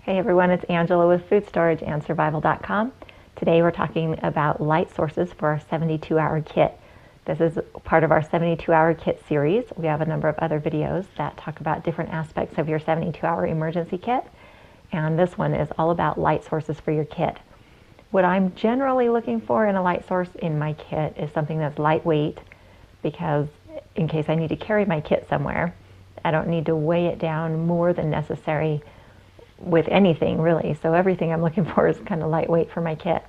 Hey everyone, it's Angela with FoodStorageandSurvival.com. Today we're talking about light sources for our 72-hour kit. This is part of our 72-hour kit series. We have a number of other videos that talk about different aspects of your 72-hour emergency kit, and this one is all about light sources for your kit. What I'm generally looking for in a light source in my kit is something that's lightweight, because in case I need to carry my kit somewhere, I don't need to weigh it down more than necessary with anything really. So everything I'm looking for is kind of lightweight for my kit,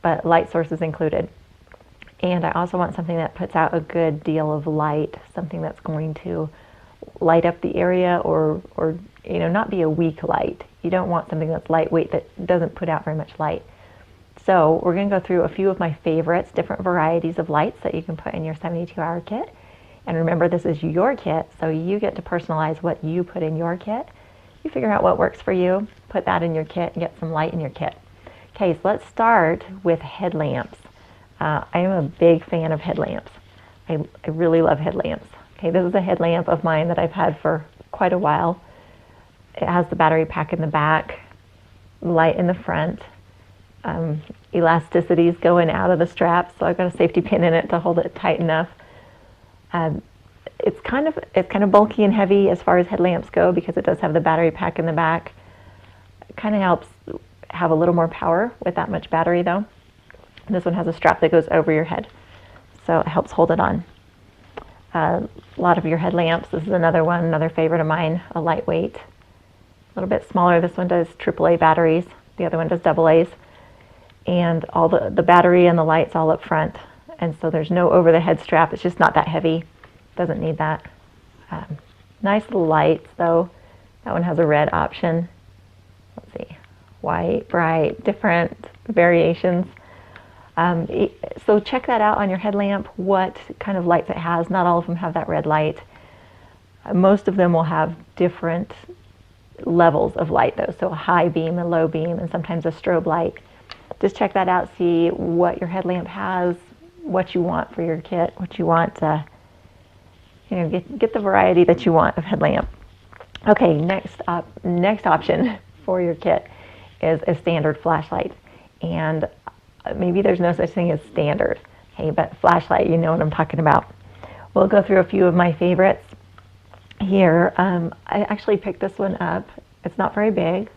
but light sources included. And I also want something that puts out a good deal of light, something that's going to light up the area or not be a weak light. You don't want something that's lightweight that doesn't put out very much light. So we're going to go through a few of my favorites, different varieties of lights that you can put in your 72-hour kit. And remember, this is your kit, so you get to personalize what you put in your kit. You figure out what works for you, put that in your kit, and get some light in your kit. Okay, so let's start with headlamps. I am a big fan of headlamps. I really love headlamps. Okay, this is a headlamp of mine that I've had for quite a while. It has the battery pack in the back, light in the front, elasticities going out of the straps, so I've got a safety pin in it to hold it tight enough. It's kind of bulky and heavy as far as headlamps go because it does have the battery pack in the back. It kind of helps have a little more power with that much battery though. This one has a strap that goes over your head, so it helps hold it on. A lot of your headlamps, this is another one, another favorite of mine, a lightweight, a little bit smaller. This one does AAA batteries, the other one does AA's, and all the battery and the lights all up front, and so there's no over the head strap. It's just not that heavy. Doesn't need that. Nice little lights though. That one has a red option. Let's see, white, bright, different variations. So check that out on your headlamp, what kind of lights it has. Not all of them have that red light. Most of them will have different levels of light though. So a high beam, a low beam, and sometimes a strobe light. Just check that out, see what your headlamp has, what you want for your kit, what you want to get the variety that you want of headlamp. Okay, next option for your kit is a standard flashlight. And maybe there's no such thing as standard, okay, but flashlight, you know what I'm talking about. We'll go through a few of my favorites here. I actually picked this one up. It's not very big,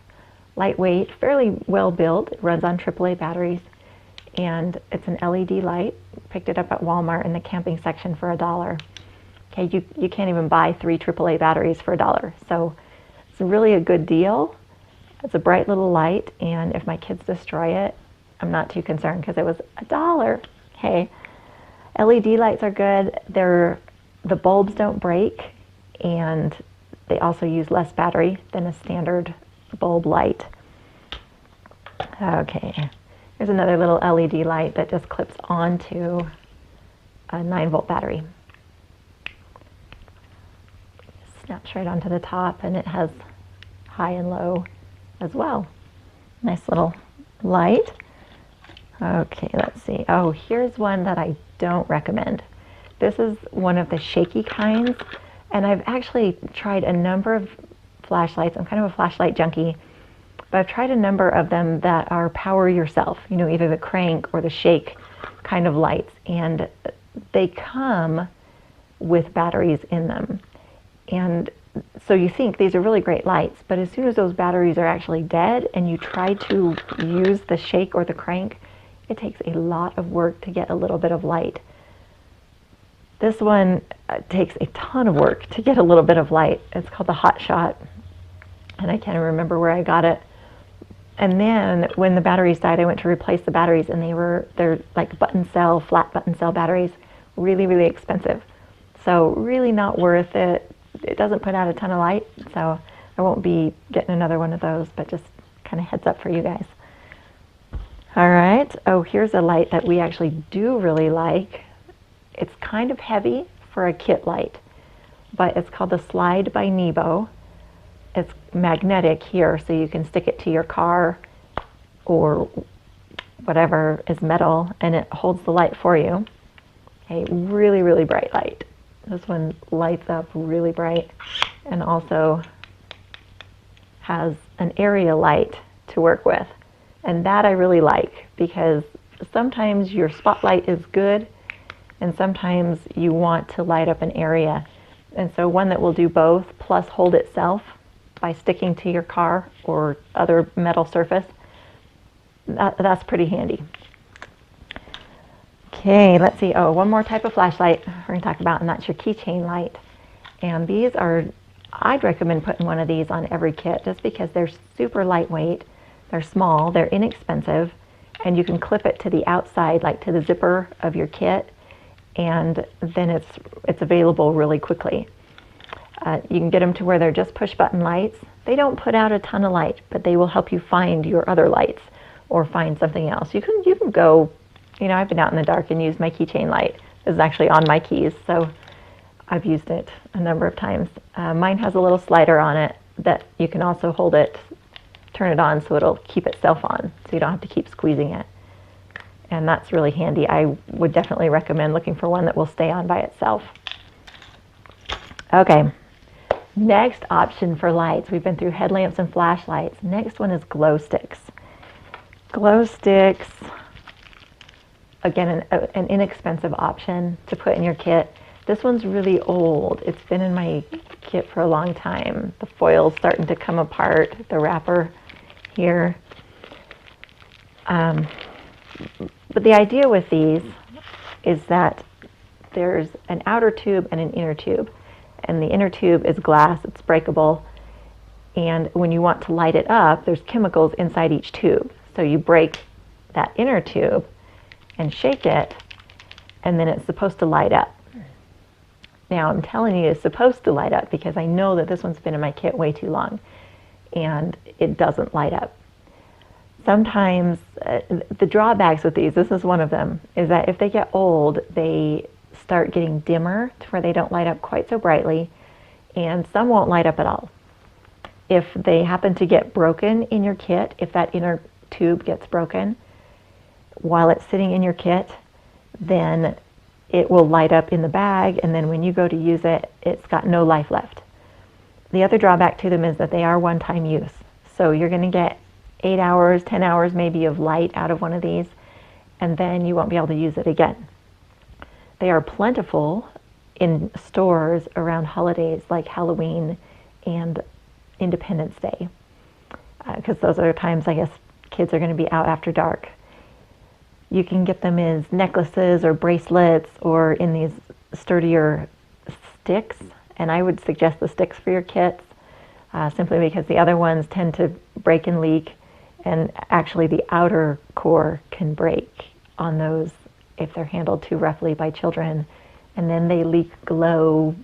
lightweight, fairly well built. It runs on AAA batteries, and it's an LED light. Picked it up at Walmart in the camping section for $1. Okay, you can't even buy 3 AAA batteries for $1. So it's really a good deal. It's a bright little light, and if my kids destroy it, I'm not too concerned because it was $1. Okay, LED lights are good. The bulbs don't break, and they also use less battery than a standard bulb light. Okay, here's another little LED light that just clips onto a 9-volt battery. Snaps right onto the top, and it has high and low as well. Nice little light. Okay, let's see. Oh, here's one that I don't recommend. This is one of the shaky kinds, and I've actually tried a number of flashlights. I'm kind of a flashlight junkie, but I've tried a number of them that are power yourself, either the crank or the shake kind of lights, and they come with batteries in them. And so you think these are really great lights, but as soon as those batteries are actually dead and you try to use the shake or the crank, it takes a lot of work to get a little bit of light. This one takes a ton of work to get a little bit of light. It's called the Hot Shot, and I can't remember where I got it. And then when the batteries died, I went to replace the batteries, and they're like flat button cell batteries, really, really expensive. So really not worth it. It doesn't put out a ton of light, so I won't be getting another one of those, but just kind of heads up for you guys. All right, oh, here's a light that we actually do really like. It's kind of heavy for a kit light, but it's called the Slide by Nebo. It's magnetic here, so you can stick it to your car or whatever is metal, and it holds the light for you. Okay, really, really bright light. This one lights up really bright and also has an area light to work with. And that I really like, because sometimes your spotlight is good and sometimes you want to light up an area. And so one that will do both plus hold itself by sticking to your car or other metal surface, that's pretty handy. Okay, let's see. Oh, one more type of flashlight we're going to talk about, and that's your keychain light. And these are, I'd recommend putting one of these on every kit just because they're super lightweight, they're small, they're inexpensive, and you can clip it to the outside, like to the zipper of your kit, and then it's available really quickly. You can get them to where they're just push button lights. They don't put out a ton of light, but they will help you find your other lights or find something else. You can go, you know, I've been out in the dark and used my keychain light. This is actually on my keys, so I've used it a number of times. Mine has a little slider on it that you can also hold it, turn it on so it'll keep itself on, so you don't have to keep squeezing it. And that's really handy. I would definitely recommend looking for one that will stay on by itself. Okay, next option for lights. We've been through headlamps and flashlights. Next one is glow sticks. Glow sticks, again, an inexpensive option to put in your kit. This one's really old. It's been in my kit for a long time. The foil's starting to come apart, the wrapper here. But the idea with these is that there's an outer tube and an inner tube. And the inner tube is glass, it's breakable. And when you want to light it up, there's chemicals inside each tube. So you break that inner tube and shake it, and then it's supposed to light up. Now I'm telling you it's supposed to light up because I know that this one's been in my kit way too long and it doesn't light up. Sometimes the drawbacks with these, this is one of them, is that if they get old, they start getting dimmer to where they don't light up quite so brightly, and some won't light up at all. If they happen to get broken in your kit, if that inner tube gets broken while it's sitting in your kit, then it will light up in the bag, and then when you go to use it, it's got no life left. The other drawback to them is that they are one-time use. So you're going to get 8 hours, 10 hours maybe of light out of one of these, and then you won't be able to use it again. They are plentiful in stores around holidays like Halloween and Independence Day, because those are times I guess kids are going to be out after dark. You can get them as necklaces or bracelets or in these sturdier sticks, and I would suggest the sticks for your kits simply because the other ones tend to break and leak, and actually the outer core can break on those if they're handled too roughly by children, and then they leak glow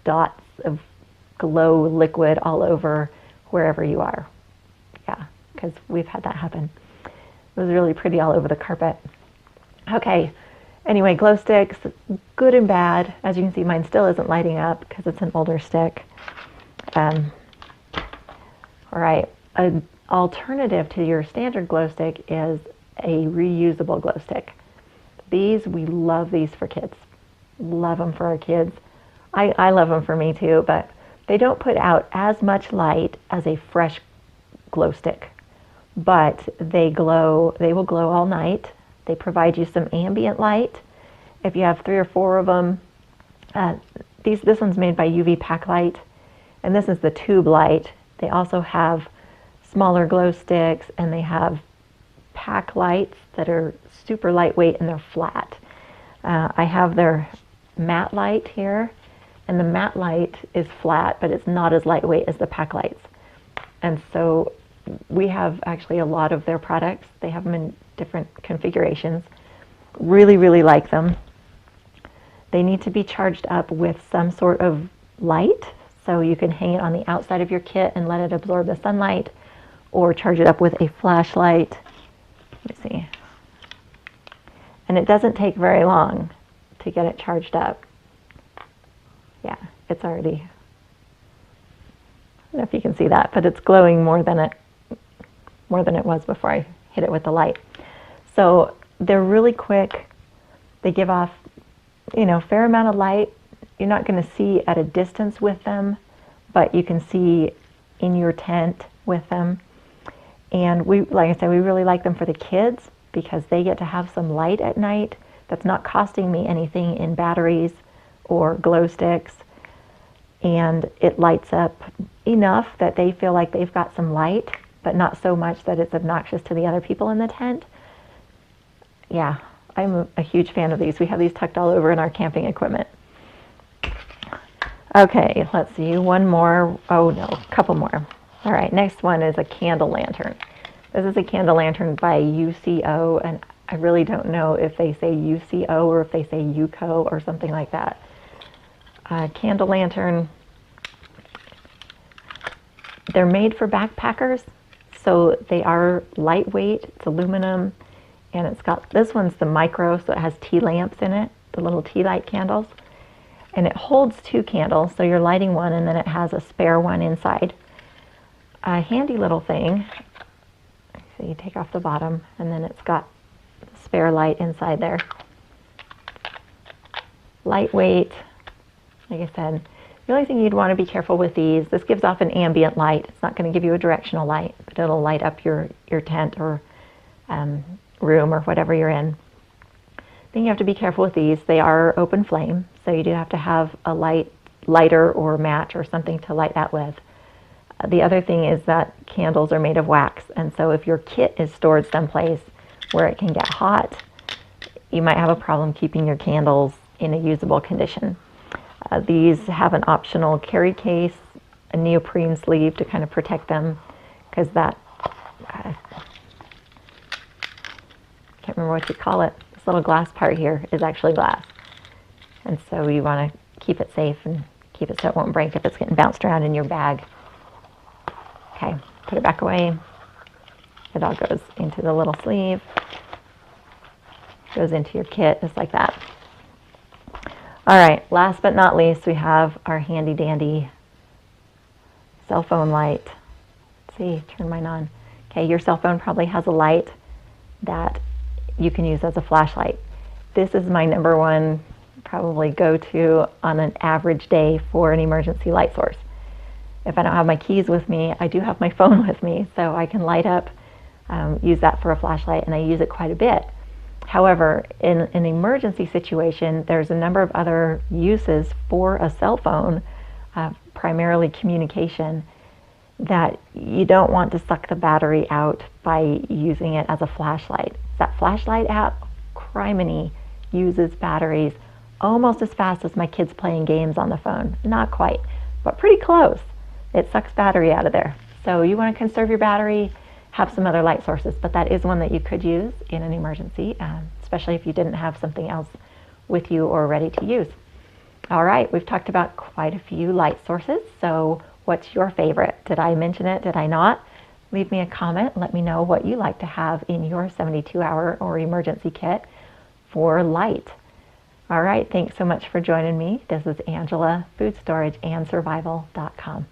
dots of glow liquid all over wherever you are. Yeah, because we've had that happen. It was really pretty all over the carpet. Okay, anyway, glow sticks, good and bad. As you can see, mine still isn't lighting up because it's an older stick. All right, an alternative to your standard glow stick is a reusable glow stick. These, we love these for kids. Love them for our kids. I love them for me too, but they don't put out as much light as a fresh glow stick. But they will glow all night. They provide you some ambient light. If you have 3 or 4 of them, this one's made by UV Pack Light, and this is the tube light. They also have smaller glow sticks, and they have pack lights that are super lightweight and they're flat. I have their matte light here, and the matte light is flat, but it's not as lightweight as the pack lights. And so we have actually a lot of their products. They have them in different configurations. Really, really like them. They need to be charged up with some sort of light, so you can hang it on the outside of your kit and let it absorb the sunlight, or charge it up with a flashlight. Let me see. And it doesn't take very long to get it charged up. Yeah, it's already, I don't know if you can see that, but it's glowing more than it was before I hit it with the light. So they're really quick. They give off, fair amount of light. You're not going to see at a distance with them, but you can see in your tent with them. And we, like I said, we really like them for the kids because they get to have some light at night that's not costing me anything in batteries or glow sticks. And it lights up enough that they feel like they've got some light, but not so much that it's obnoxious to the other people in the tent. Yeah, I'm a huge fan of these. We have these tucked all over in our camping equipment. Okay, let's see, one more. Oh no, a couple more. All right, next one is a candle lantern. This is a candle lantern by UCO, and I really don't know if they say UCO or if they say UCO or something like that. Candle lantern. They're made for backpackers, so they are lightweight. It's aluminum, and it's got, this one's the micro, so it has tea lamps in it, the little tea light candles. And it holds 2 candles, so you're lighting one and then it has a spare one inside. A handy little thing. So you take off the bottom and then it's got a spare light inside there. Lightweight. Like I said, the only thing you'd want to be careful with these, this gives off an ambient light. It's not going to give you a directional light, but it'll light up your tent or room or whatever you're in. Thing you have to be careful with these, they are open flame, so you do have to have a lighter or match or something to light that with. The other thing is that candles are made of wax, and so if your kit is stored someplace where it can get hot, you might have a problem keeping your candles in a usable condition. These have an optional carry case, a neoprene sleeve to kind of protect them, because that, I can't remember what you call it. This little glass part here is actually glass. And so you want to keep it safe and keep it so it won't break if it's getting bounced around in your bag. Okay, put it back away. It all goes into the little sleeve. Goes into your kit just like that. All right, last but not least, we have our handy dandy cell phone light. Let's see, turn mine on. Okay, your cell phone probably has a light that you can use as a flashlight. This is my number one probably go-to on an average day for an emergency light source. If I don't have my keys with me, I do have my phone with me, so I can light up, use that for a flashlight, and I use it quite a bit. However, in an emergency situation, there's a number of other uses for a cell phone, primarily communication, that you don't want to suck the battery out by using it as a flashlight. That flashlight app, criminy, uses batteries almost as fast as my kids playing games on the phone. Not quite, but pretty close. It sucks battery out of there. So you want to conserve your battery, have some other light sources, but that is one that you could use in an emergency, especially if you didn't have something else with you or ready to use. All right, we've talked about quite a few light sources, so what's your favorite? Did I mention it? Did I not? Leave me a comment. Let me know what you like to have in your 72-hour or emergency kit for light. All right, thanks so much for joining me. This is Angela, foodstorageandsurvival.com.